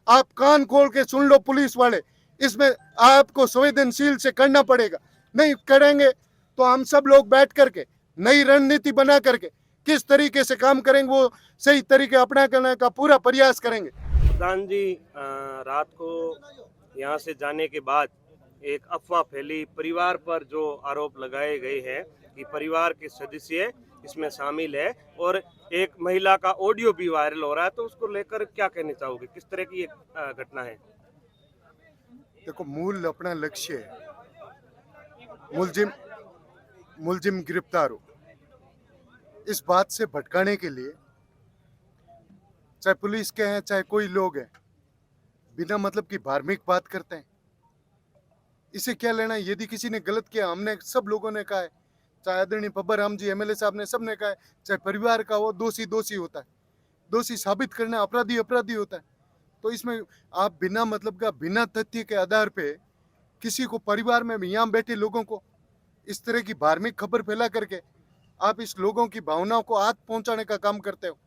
आप कान खोल के सुन लो पुलिस वाले, इसमें आपको संवेदनशील से करना पड़ेगा। नहीं करेंगे तो हम सब लोग बैठ करके नई रणनीति बना करके किस तरीके से काम करेंगे वो सही तरीके अपना करने का पूरा प्रयास करेंगे। प्रधान जी, रात को यहाँ से जाने के बाद एक अफवाह फैली, परिवार पर जो आरोप लगाए गए हैं कि परिवार के सदस्य इसमें शामिल है और एक महिला का ऑडियो भी वायरल हो रहा है, तो उसको लेकर क्या कहना चाहोगे? किस तरह की एक घटना है? देखो, मूल अपना लक्ष्य है मुलजिम मुलजिम गिरफ्तार हो। इस बात से भटकाने के लिए चाहे पुलिस के हैं चाहे कोई लोग हैं, बिना मतलब की धार्मिक बात करते हैं। इसे क्या लेना? यदि किसी ने गलत किया, हमने सब लोगों ने कहा है, चाहे आदरणीय पब्बर राम जी एमएलए साहब ने सबने कहा है, चाहे परिवार का हो, दोषी दोषी होता है, दोषी साबित करना, अपराधी अपराधी होता है। तो इसमें आप बिना मतलब का बिना तथ्य के आधार पे किसी को परिवार में यहाँ बैठे लोगों को इस तरह की धार्मिक खबर फैला करके आप इस लोगों की भावनाओं को आग पहुंचाने का काम करते हो।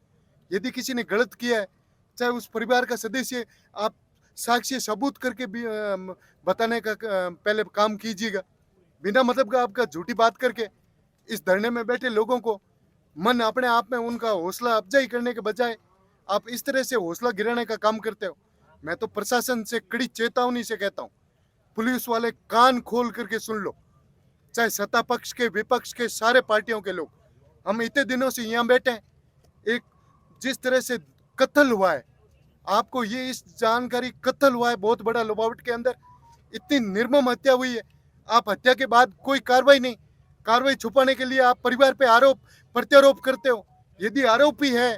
यदि किसी ने गलत किया है, चाहे उस परिवार का सदस्य, आप साक्ष्य सबूत करके भी बताने का पहले काम कीजिएगा। बिना मतलब का आपका झूठी बात करके इस धरने में बैठे लोगों को मन अपने आप में उनका हौसला अफजाई करने के बजाय आप इस तरह से हौसला गिराने का काम करते हो। मैं तो प्रशासन से कड़ी चेतावनी से कहता हूँ, पुलिस वाले कान खोल करके सुन लो, चाहे सत्ता पक्ष के विपक्ष के सारे पार्टियों के लोग। हम इतने दिनों से यहाँ बैठे हैं, एक जिस तरह से कत्ल हुआ है, आपको ये इस जानकारी, कत्ल हुआ है बहुत बड़ा लोबावट के अंदर, इतनी निर्मम हत्या हुई है। आप हत्या के बाद कोई कार्रवाई नहीं, कार्रवाई छुपाने के लिए आप परिवार पे आरोप प्रत्यारोप करते हो। यदि आरोपी है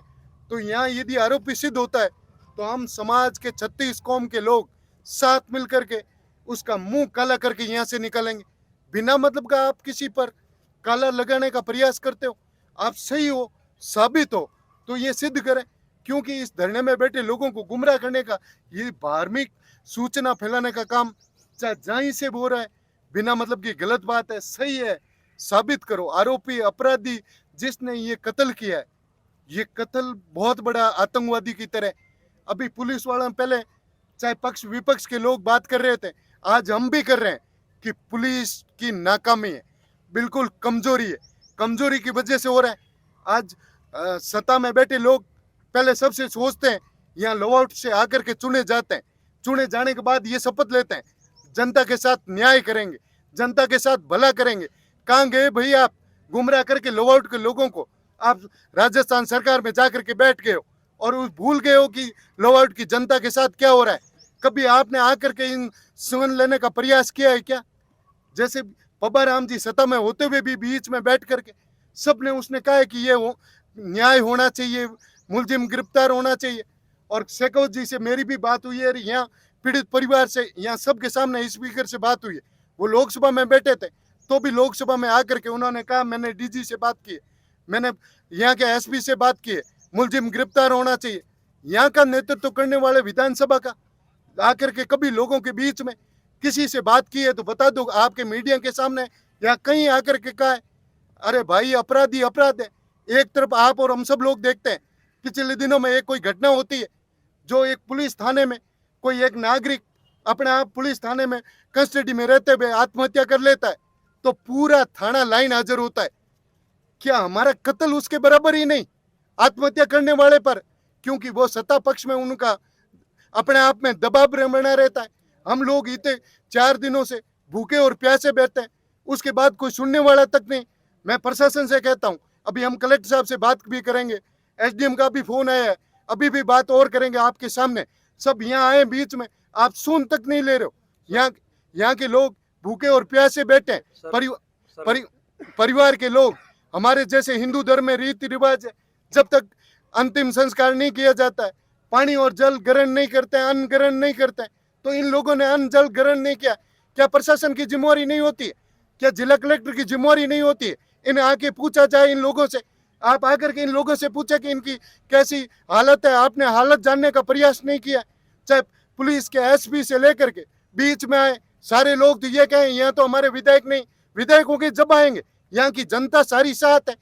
तो यहाँ यदि आरोपी सिद्ध होता है तो हम समाज के 36 कौम के लोग साथ मिल करके उसका मुंह काला करके यहाँ से निकालेंगे। बिना मतलब का आप किसी पर काला लगाने का प्रयास करते हो। आप सही हो, साबित हो तो ये सिद्ध करें, क्योंकि इस धरने में बैठे लोगों को गुमराह करने का, ये धार्मिक सूचना फैलाने का काम चाहे जहीं से हो रहा है, बिना मतलब की गलत बात है, सही है, साबित करो। आरोपी अपराधी जिसने ये कत्ल किया है, ये कत्ल बहुत बड़ा आतंकवादी की तरह। अभी पुलिस वालों पहले चाहे पक्ष विपक्ष के लोग बात कर रहे थे, आज हम भी कर रहे हैं कि पुलिस की नाकामी है, बिल्कुल कमजोरी है, कमजोरी की वजह से हो रहा है। आज सत्ता में बैठे लोग पहले सबसे सोचते हैं, यहाँ लॉ से आकर के चुने जाते हैं, चुने जाने के बाद ये शपथ लेते हैं जनता के साथ न्याय करेंगे, जनता के साथ भला करेंगे। कहाँ गए भाई आप? गुमराह करके लॉ के लोगों को आप राजस्थान सरकार में जाकर के बैठ गए हो और भूल गए हो कि लॉ की जनता के साथ क्या हो रहा है। कभी आपने आकर के इन सुन लेने का प्रयास किया है क्या? जैसे पब्बर राम जी सत्ता में होते हुए भी बीच में बैठ करके सबने उसने कहा है कि ये न्याय होना चाहिए, मुलजिम गिरफ्तार होना चाहिए। और शेखवत जी से मेरी भी बात हुई है, यहाँ पीड़ित परिवार से यहाँ सबके सामने स्पीकर से बात हुई है। वो लोकसभा में बैठे थे तो भी लोकसभा में आकर के उन्होंने कहा मैंने डीजी से बात की है, मैंने यहाँ के एसपी से बात की है, मुलजिम गिरफ्तार होना चाहिए। यहाँ का नेतृत्व करने वाले विधानसभा का आकर के कभी लोगों के बीच में किसी से बात की है तो बता दो, आपके मीडिया के सामने या कहीं आकर के कहा है? अरे भाई, अपराधी अपराध है। एक तरफ आप और हम सब लोग देखते हैं, पिछले दिनों में एक कोई घटना होती है जो एक पुलिस थाने में कोई एक नागरिक अपने आप पुलिस थाने में कस्टडी में रहते हुए आत्महत्या कर लेता है तो पूरा थाना लाइन हाजिर होता है। क्या हमारा कत्ल उसके बराबर ही नहीं आत्महत्या करने वाले पर? क्योंकि वो सत्ता पक्ष में उनका अपने आप में दबाव बना रहता है। हम लोग इतने 4 दिनों से भूखे और प्यासे बैठते हैं, उसके बाद कोई सुनने वाला तक नहीं। मैं प्रशासन से कहता हूँ, अभी हम कलेक्टर साहब से बात भी करेंगे, एसडीएम का भी फोन आया है, अभी भी बात और करेंगे आपके सामने। सब यहाँ आए बीच में, आप सुन तक नहीं ले रहे हो। यहाँ के लोग भूखे और प्यासे बैठे हैं। परिवार के लोग, हमारे जैसे हिंदू धर्म में रीति रिवाज है, जब तक अंतिम संस्कार नहीं किया जाता है, पानी और जल ग्रहण नहीं करते हैं, अन्न ग्रहण नहीं करते हैं, तो इन लोगों ने अन्न जल ग्रहण नहीं किया। क्या प्रशासन की जिम्मेवारी नहीं होती है? क्या जिला कलेक्टर की जिम्मेवारी नहीं होती है? इन्हें आके पूछा जाए इन लोगों से, आप आकर के इन लोगों से पूछे कि इनकी कैसी हालत है। आपने हालत जानने का प्रयास नहीं किया। चाहे पुलिस के एसपी से लेकर के बीच में आए सारे लोग तो ये कहें यहाँ तो हमारे विधायक नहीं, विधायकों के जब आएंगे, यहाँ की जनता सारी साथ है।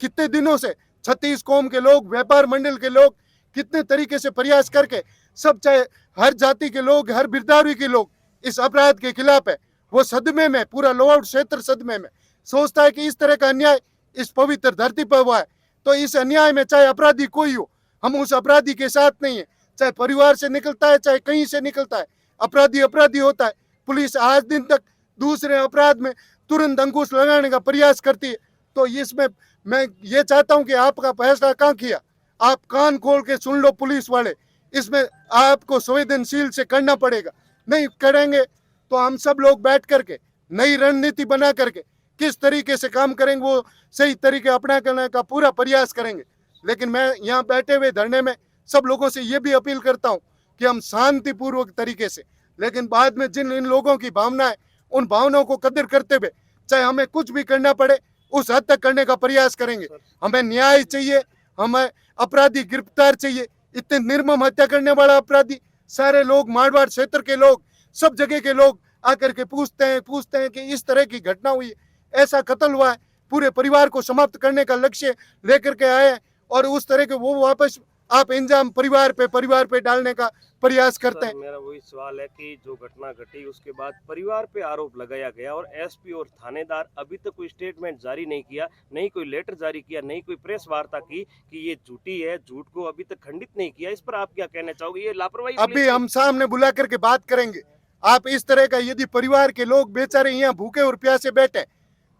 कितने दिनों से 36 कौम के लोग, व्यापार मंडल के लोग कितने तरीके से प्रयास करके सब, चाहे हर जाति के लोग, हर बिरदारी के लोग इस अपराध के खिलाफ है। वो सदमे में, पूरा लोअर क्षेत्र सदमे में सोचता है कि इस तरह का अन्याय इस पवित्र धरती पर हुआ है, तो इस अन्याय में चाहे अपराधी कोई हो, हम उस अपराधी के साथ नहीं है। चाहे परिवार से निकलता है, चाहे कहीं से निकलता है, अपराधी अपराधी होता है। पुलिस आज दिन तक दूसरे अपराध में तुरंत अंकुश लगाने का प्रयास करती है। तो इसमें मैं ये चाहता हूं कि आपका फैसला कहाँ किया, आप कान खोल के सुन लो पुलिस वाले, इसमें आपको संवेदनशील से करना पड़ेगा। नहीं करेंगे तो हम सब लोग बैठ करके नई रणनीति बना करके किस तरीके से काम करेंगे वो सही तरीके अपना करने का पूरा प्रयास करेंगे। लेकिन मैं यहाँ बैठे हुए धरने में सब लोगों से ये भी अपील करता हूँ कि हम शांतिपूर्वक तरीके से, लेकिन बाद में जिन इन लोगों की भावना है उन भावनाओं को कदर करते हुए चाहे हमें कुछ भी करना पड़े उस हद तक करने का प्रयास करेंगे। हमें न्याय चाहिए, हमें अपराधी गिरफ्तार चाहिए। इतने निर्मम हत्या करने वाला अपराधी, सारे लोग मारवाड़ क्षेत्र के लोग, सब जगह के लोग आकर के पूछते हैं कि इस तरह की घटना हुई, ऐसा कत्ल हुआ है, पूरे परिवार को समाप्त करने का लक्ष्य लेकर के आए और उस तरह के वो वापस आप इंजाम परिवार पे डालने का प्रयास करते हैं। मेरा वही सवाल है कि जो घटना घटी उसके बाद परिवार पे आरोप लगाया गया और एसपी और थानेदार अभी तक कोई स्टेटमेंट जारी नहीं किया, नहीं कोई लेटर जारी किया, नहीं कोई प्रेस वार्ता की कि ये झूठी है, झूठ को अभी तक खंडित नहीं किया। इस पर आप क्या कहना चाहोगे? ये लापरवाही अभी हम सामने बुला करके बात करेंगे। आप इस तरह का, यदि परिवार के लोग बेचारे यहाँ भूखे और प्यासे बैठे,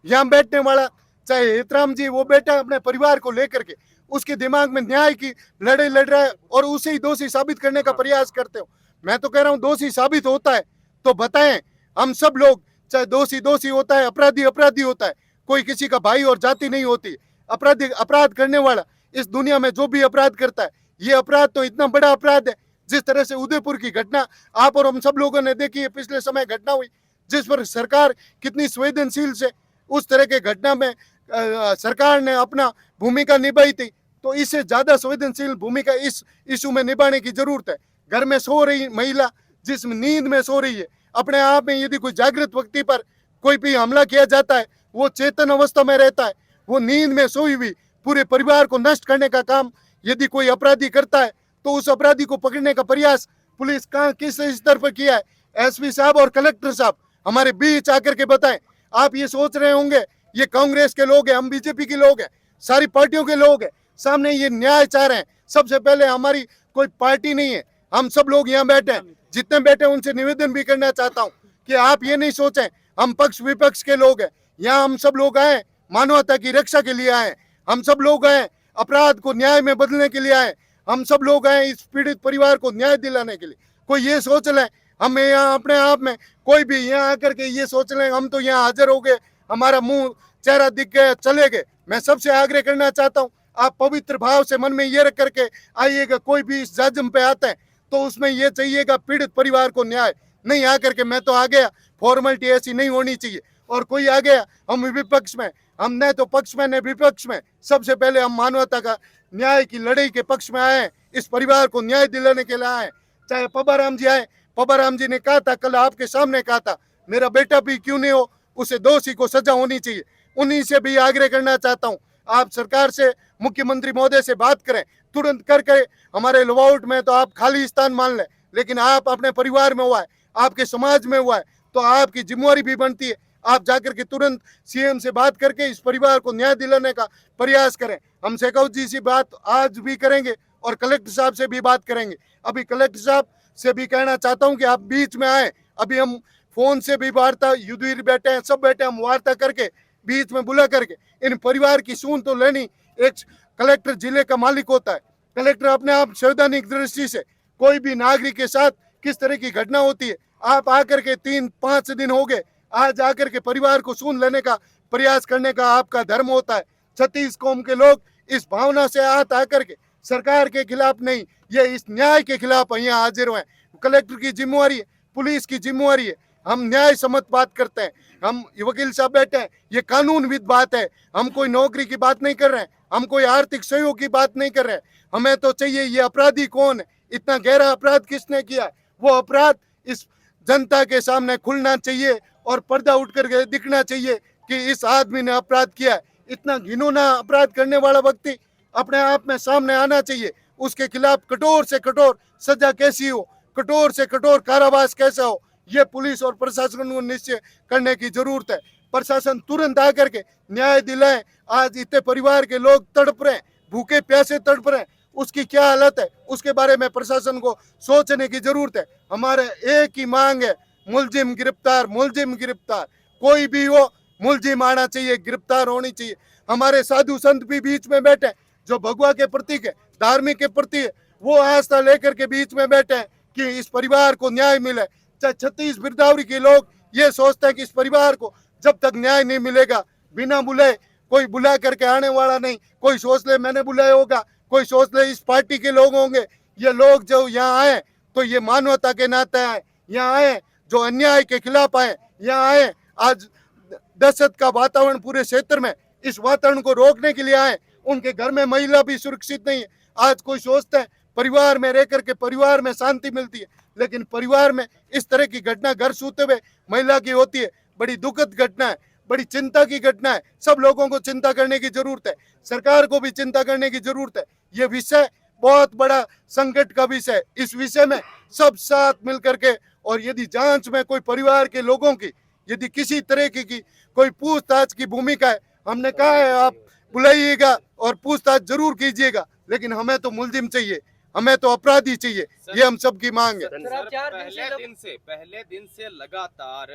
यहाँ बैठने वाला चाहे हेतराम जी वो बैठा अपने परिवार को लेकर के, उसके दिमाग में न्याय की लड़ाई लड़ रहा है और उसे ही दोषी साबित करने का प्रयास करते हो। मैं तो कह रहा हूँ दोषी साबित होता है तो बताएं। हम सब लोग, चाहे दोषी दोषी होता है, अपराधी अपराधी होता है, कोई किसी का भाई और जाति नहीं होती। अपराधी अपराध करने वाला इस दुनिया में जो भी अपराध करता है, ये अपराध तो इतना बड़ा अपराध है। जिस तरह से उदयपुर की घटना आप और हम सब लोगों ने देखी है, पिछले समय घटना हुई जिस पर सरकार कितनी संवेदनशील से उस तरह के घटना में सरकार ने अपना भूमिका निभाई थी। तो इससे ज्यादा संवेदनशील भूमिका इस इशू में निभाने की जरूरत है। घर में सो रही महिला, जिसमें नींद में सो रही है, अपने आप में यदि कोई जागृत व्यक्ति पर कोई भी हमला किया जाता है, वो चेतन अवस्था में रहता है, वो नींद में सोई हुई पूरे परिवार को नष्ट करने का काम यदि कोई अपराधी करता है तो उस अपराधी को पकड़ने का प्रयास पुलिस कहाँ किस स्तर पर किया है। एसपी साहब और कलेक्टर साहब हमारे बीच आकर के बताएं। आप ये सोच रहे होंगे ये कांग्रेस के लोग हैं, हम बीजेपी के लोग हैं, सारी पार्टियों के लोग हैं, सामने ये न्याय चाह रहे हैं। सबसे पहले हमारी कोई पार्टी नहीं है, हम सब लोग यहाँ बैठे हैं। जितने बैठे उनसे निवेदन भी करना चाहता हूँ कि आप ये नहीं सोचें हम पक्ष विपक्ष के लोग हैं। यहाँ हम सब लोग आए मानवता की रक्षा के लिए आए, हम सब लोग आए अपराध को न्याय में बदलने के लिए आए, हम सब लोग आए इस पीड़ित परिवार को न्याय दिलाने के लिए। कोई ये सोच ले हम यहाँ अपने आप में कोई भी यहाँ आकर के ये सोच लें हम तो यहाँ हाजिर हो गए, हमारा मुंह चेहरा दिख गया, चले गए। मैं सबसे आग्रह करना चाहता हूँ आप पवित्र भाव से मन में ये रख करके आइएगा। कोई भी इस जज्म पे आता है तो उसमें ये चाहिएगा पीड़ित परिवार को न्याय, नहीं आकर के मैं तो आ गया, फॉर्मेलिटी ऐसी नहीं होनी चाहिए। और कोई आ गया हम विपक्ष में, हम न तो पक्ष में न विपक्ष में, सबसे पहले हम मानवता का न्याय की लड़ाई के पक्ष में आए, इस परिवार को न्याय दिलाने के लिए आए। चाहे पब्बाराम जी आए, पब्बाराम जी ने कहा था, कल आपके सामने कहा था, मेरा बेटा भी क्यों नहीं हो, उसे दोषी को सजा होनी चाहिए। उन्हीं से भी आग्रह करना चाहता हूँ आप सरकार से, मुख्यमंत्री महोदय से बात करें, तुरंत करके हमारे लुवाउट में तो आप खाली स्थान मान लें, लेकिन आप अपने परिवार में हुआ है, आपके समाज में हुआ है, तो आपकी जिम्मेवारी भी बनती है आप जाकर के तुरंत सीएम से बात करके इस परिवार को न्याय दिलाने का प्रयास करें। हम शेखावत जी से बात आज भी करेंगे और कलेक्टर साहब से भी बात करेंगे। अभी कलेक्टर साहब से भी कहना चाहता हूं कि आप बीच में आए, अभी हम फोन से भी वार्ता, युद्धवीर बैठे हैं, सब बैठे, हम वार्ता करके बीच में बुला करके इन परिवार की सुन तो लेनी। एक कलेक्टर जिले का मालिक होता है, कलेक्टर अपने आप संवैधानिक दृष्टि से कोई भी नागरिक के साथ किस तरह की घटना होती है, आप आकर के 3-5 दिन हो गए, आज आकर के परिवार को सुन लेने का प्रयास करने का आपका धर्म होता है। 36 कौम के लोग इस भावना से हाथ आकर के सरकार के खिलाफ नहीं, ये इस न्याय के खिलाफ यहाँ हाजिर हुए। कलेक्टर की जिम्मेवारी है, पुलिस की जिम्मेवारी है, हम न्याय सम्मत बात करते हैं। हम वकील साहब बैठे हैं, ये कानूनविद बात है, हम कोई नौकरी की बात नहीं कर रहे हैं, हम कोई आर्थिक सहयोग की बात नहीं कर रहे हैं। हमें तो चाहिए ये अपराधी कौन है, इतना गहरा अपराध किसने किया है, वो अपराध इस जनता के सामने खुलना चाहिए और पर्दा उठ कर दिखना चाहिए कि इस आदमी ने अपराध किया है। इतना घिनौना अपराध करने वाला व्यक्ति अपने आप में सामने आना चाहिए, उसके खिलाफ कठोर से कठोर सजा कैसी हो कठोर से कठोर कारावास कैसा हो, ये पुलिस और प्रशासन को निश्चय करने की जरूरत है। प्रशासन तुरंत आकर के न्याय दिलाए। आज इतने परिवार के लोग तड़प रहे हैं, भूखे प्यासे तड़प रहे हैं, उसकी क्या हालत है, उसके बारे में प्रशासन को सोचने की जरूरत है। हमारे एक ही मांग है, मुलजिम गिरफ्तार, मुलजिम गिरफ्तार। कोई भी हो, मुलजिम आना चाहिए, गिरफ्तार होनी चाहिए। हमारे साधु संत भी बीच में बैठे हैं, जो भगवा के प्रतीक है, धार्मिक के प्रति है, वो आस्था लेकर के बीच में बैठे हैं कि इस परिवार को न्याय मिले। चाहे 36 बिरदावरी के लोग ये सोचते हैं कि इस परिवार को जब तक न्याय नहीं मिलेगा, बिना बुलाए, कोई बुला करके आने वाला नहीं। कोई सोच ले मैंने बुलाया होगा, कोई सोच ले इस पार्टी के लोग होंगे। ये लोग जो यहाँ आए तो ये मानवता के नाते आए, यहाँ आए जो अन्याय के खिलाफ आए, यहाँ आए आज दहशत का वातावरण पूरे क्षेत्र में, इस वातावरण को रोकने के लिए आए। उनके घर में महिला भी सुरक्षित नहीं है। आज कोई सोचता है परिवार में रह करके परिवार में शांति मिलती है, लेकिन परिवार में इस तरह की घटना घर सोते हुए महिला की होती है। बड़ी दुखद घटना है, बड़ी चिंता की घटना है। सब लोगों को चिंता करने की जरूरत है, सरकार को भी चिंता करने की जरूरत है। ये विषय बहुत बड़ा संकट का विषय है। इस विषय में सब साथ मिल करके, और यदि जांच में कोई परिवार के लोगों की यदि किसी तरह की कोई पूछताछ की भूमिका है, हमने कहा है आप बुलाइएगा और पूछताछ जरूर कीजिएगा, लेकिन हमें तो मुलजिम चाहिए, हमें तो अपराधी चाहिए। ये हम सबकी मांग है। पहले दिन से लगातार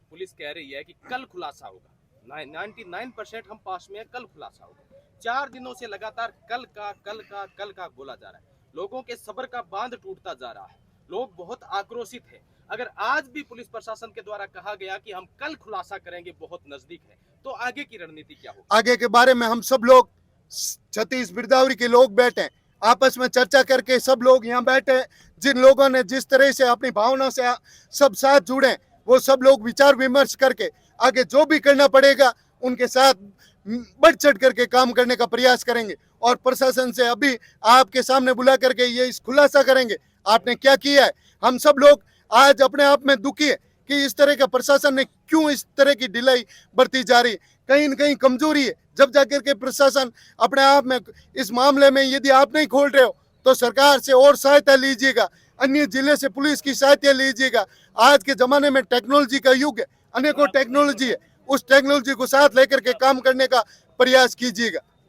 पुलिस कह रही है कि कल खुलासा होगा। 99% हम पास में है, कल खुलासा होगा। 4 दिनों से लगातार कल का बोला जा रहा है। लोगों के सब्र का बांध टूटता जा रहा है, लोग बहुत आक्रोशित है। अगर आज भी पुलिस प्रशासन के द्वारा कहा गया कि हम कल खुलासा करेंगे, बहुत नजदीक है, तो आगे की रणनीति क्या होगी? आगे के बारे में हम सब लोग 36 बिरदावरी के लोग बैठे हैं, आपस में चर्चा करके सब लोग यहाँ बैठे हैं। जिन लोगों ने जिस तरह से अपनी भावना से सब साथ जुड़े, वो सब लोग विचार विमर्श करके आगे जो भी करना पड़ेगा उनके साथ बढ़ चढ़ करके काम करने का प्रयास करेंगे। और प्रशासन से अभी आपके सामने बुला करके ये इस खुलासा करेंगे आपने क्या किया है। हम सब लोग आज अपने आप में दुखी है कि इस तरह का प्रशासन ने क्यों इस तरह की ढिलाई बरती जा रही। कहीं न कहीं कमजोरी है। जब जाकर के प्रशासन अपने आप में इस मामले में यदि आप नहीं खोल रहे हो तो सरकार से और सहायता लीजिएगा, अन्य जिले से पुलिस की सहायता लीजिएगा। आज के जमाने में टेक्नोलॉजी का युग है, अनेकों टेक्नोलॉजी है, उस टेक्नोलॉजी को साथ लेकर के काम करने का प्रयास कीजिएगा।